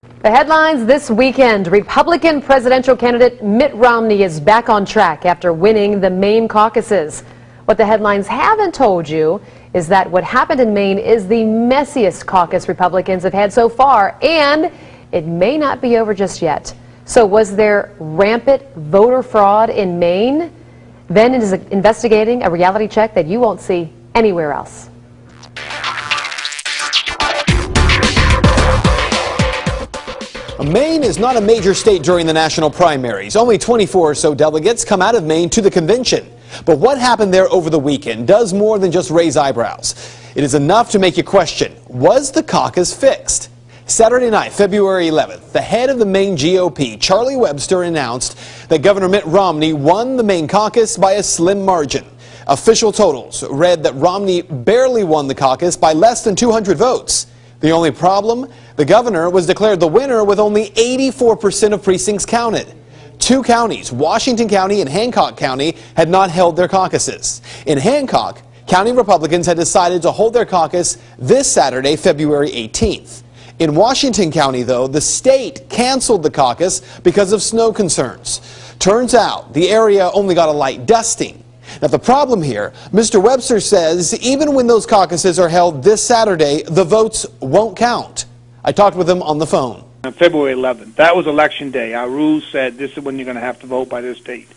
The headlines this weekend: Republican presidential candidate Mitt Romney is back on track after winning the Maine caucuses. What the headlines haven't told you is that what happened in Maine is the messiest caucus Republicans have had so far, and it may not be over just yet. So was there rampant voter fraud in Maine? Then it is investigating a reality check that you won't see anywhere else. Maine is not a major state during the national primaries. Only 24 or so delegates come out of Maine to the convention. But what happened there over the weekend does more than just raise eyebrows. It is enough to make you question, was the caucus fixed? Saturday night, February 11th, the head of the Maine GOP, Charlie Webster, announced that Governor Mitt Romney won the Maine caucus by a slim margin. Official totals read that Romney barely won the caucus by less than 200 votes. The only problem? The governor was declared the winner with only 84% of precincts counted. Two counties, Washington County and Hancock County, had not held their caucuses. In Hancock, county Republicans had decided to hold their caucus this Saturday, February 18th. In Washington County, though, the state canceled the caucus because of snow concerns. Turns out the area only got a light dusting. Now, the problem here, Mr. Webster says, even when those caucuses are held this Saturday, the votes won't count. I talked with him on the phone. On February 11th, that was election day. Our rules said this is when you're going to have to vote by this date.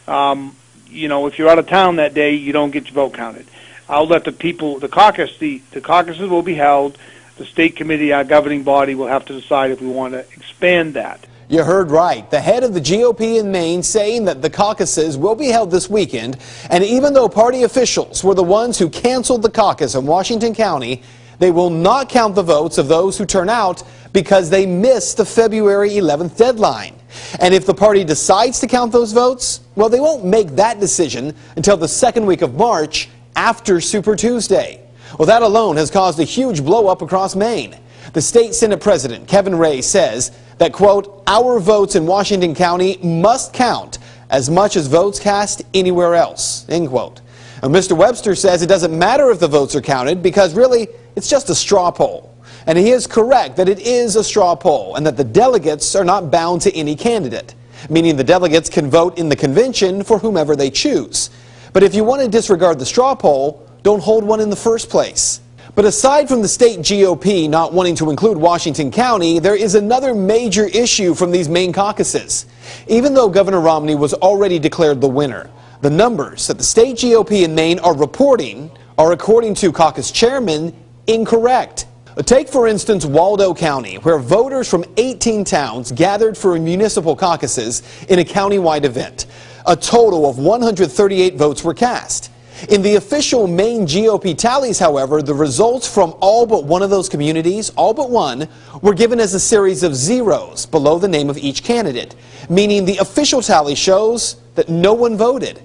You know, if you're out of town that day, you don't get your vote counted. I'll let the people, the caucuses will be held. The state committee, our governing body, will have to decide if we want to expand that. You heard right. The head of the GOP in Maine saying that the caucuses will be held this weekend, and even though party officials were the ones who canceled the caucus in Washington County, they will not count the votes of those who turn out because they missed the February 11th deadline. And if the party decides to count those votes, well, they won't make that decision until the second week of March after Super Tuesday. Well, that alone has caused a huge blow-up across Maine. The state Senate President, Kevin Ray, says that, quote, our votes in Washington County must count as much as votes cast anywhere else, end quote. And Mr. Webster says it doesn't matter if the votes are counted because really it's just a straw poll. And he is correct that it is a straw poll and that the delegates are not bound to any candidate, meaning the delegates can vote in the convention for whomever they choose. But if you want to disregard the straw poll, don't hold one in the first place. But aside from the state GOP not wanting to include Washington County, there is another major issue from these Maine caucuses. Even though Governor Romney was already declared the winner, the numbers that the state GOP in Maine are reporting are, according to caucus chairman, incorrect. Take, for instance, Waldo County, where voters from 18 towns gathered for municipal caucuses in a countywide event. A total of 138 votes were cast. In the official Maine GOP tallies, however, the results from all but one of those communities, all but one, were given as a series of zeros below the name of each candidate, meaning the official tally shows that no one voted.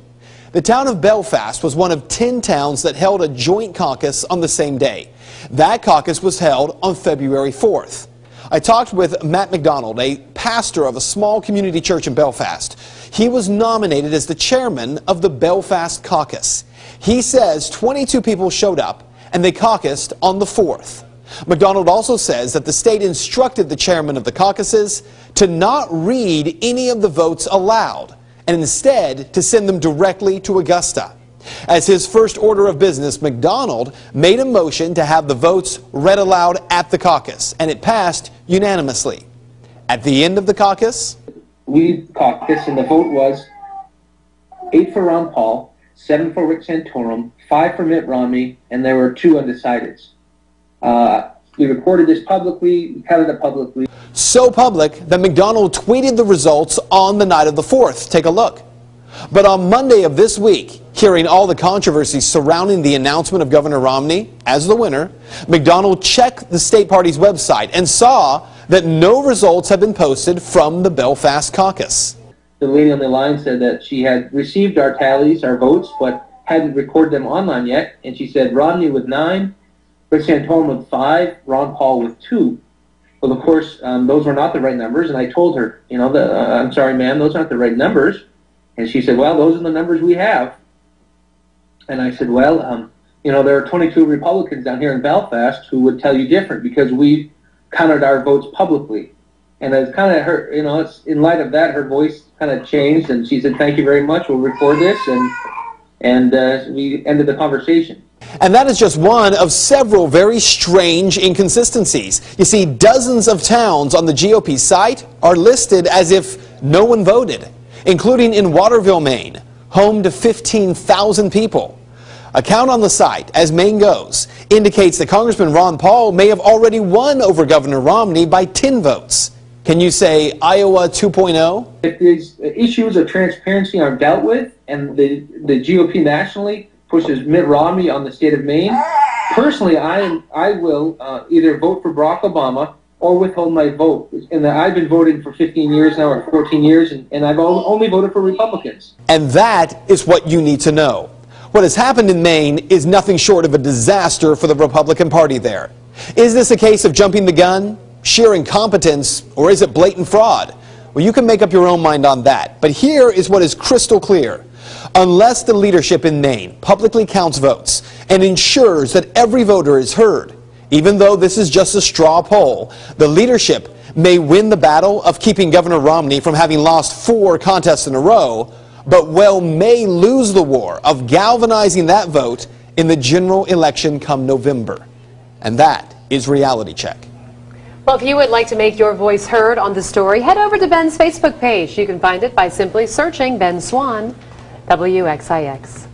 The town of Belfast was one of 10 towns that held a joint caucus on the same day. That caucus was held on February 4th. I talked with Matt McDonald, a pastor of a small community church in Belfast. He was nominated as the chairman of the Belfast caucus. He says 22 people showed up and they caucused on the 4th. McDonald also says that the state instructed the chairman of the caucuses to not read any of the votes aloud and instead to send them directly to Augusta. As his first order of business, McDonald made a motion to have the votes read aloud at the caucus, and it passed unanimously. At the end of the caucus, we caucused, and the vote was 8 for Ron Paul, 7 for Rick Santorum, 5 for Mitt Romney, and there were 2 undecideds. We reported this publicly, we counted it publicly. So public that McDonald tweeted the results on the night of the 4th. Take a look. But on Monday of this week, hearing all the controversy surrounding the announcement of Governor Romney as the winner, McDonald checked the state party's website and saw that no results had been posted from the Belfast caucus. The lady on the line said that she had received our tallies, our votes, but hadn't recorded them online yet. And she said Romney with 9, Rick Santorum with 5, Ron Paul with 2. Well, of course, those were not the right numbers. And I told her, you know, I'm sorry, ma'am, those aren't the right numbers. And she said, well, those are the numbers we have. And I said, well, you know, there are 22 Republicans down here in Belfast who would tell you different because we counted our votes publicly. And it's kind of her, it's in light of that, her voice kind of changed, and she said, "Thank you very much. We'll record this," and we ended the conversation. And that is just one of several very strange inconsistencies. You see, dozens of towns on the GOP site are listed as if no one voted, including in Waterville, Maine, home to 15,000 people. A count on the site, as Maine goes, indicates that Congressman Ron Paul may have already won over Governor Romney by 10 votes. Can you say Iowa 2.0? If these issues of transparency aren't dealt with, and the GOP nationally pushes Mitt Romney on the state of Maine, personally, I will either vote for Barack Obama or withhold my vote. And I've been voting for 15 years now, or 14 years, and I've only voted for Republicans. And that is what you need to know. What has happened in Maine is nothing short of a disaster for the Republican Party there. Is this a case of jumping the gun, sheer incompetence, or is it blatant fraud? Well, you can make up your own mind on that. But here is what is crystal clear. Unless the leadership in Maine publicly counts votes and ensures that every voter is heard, even though this is just a straw poll, the leadership may win the battle of keeping Governor Romney from having lost 4 contests in a row, but may lose the war of galvanizing that vote in the general election come November. And that is Reality Check. Well, if you would like to make your voice heard on the story, head over to Ben's Facebook page. You can find it by simply searching Ben Swan, WXIX.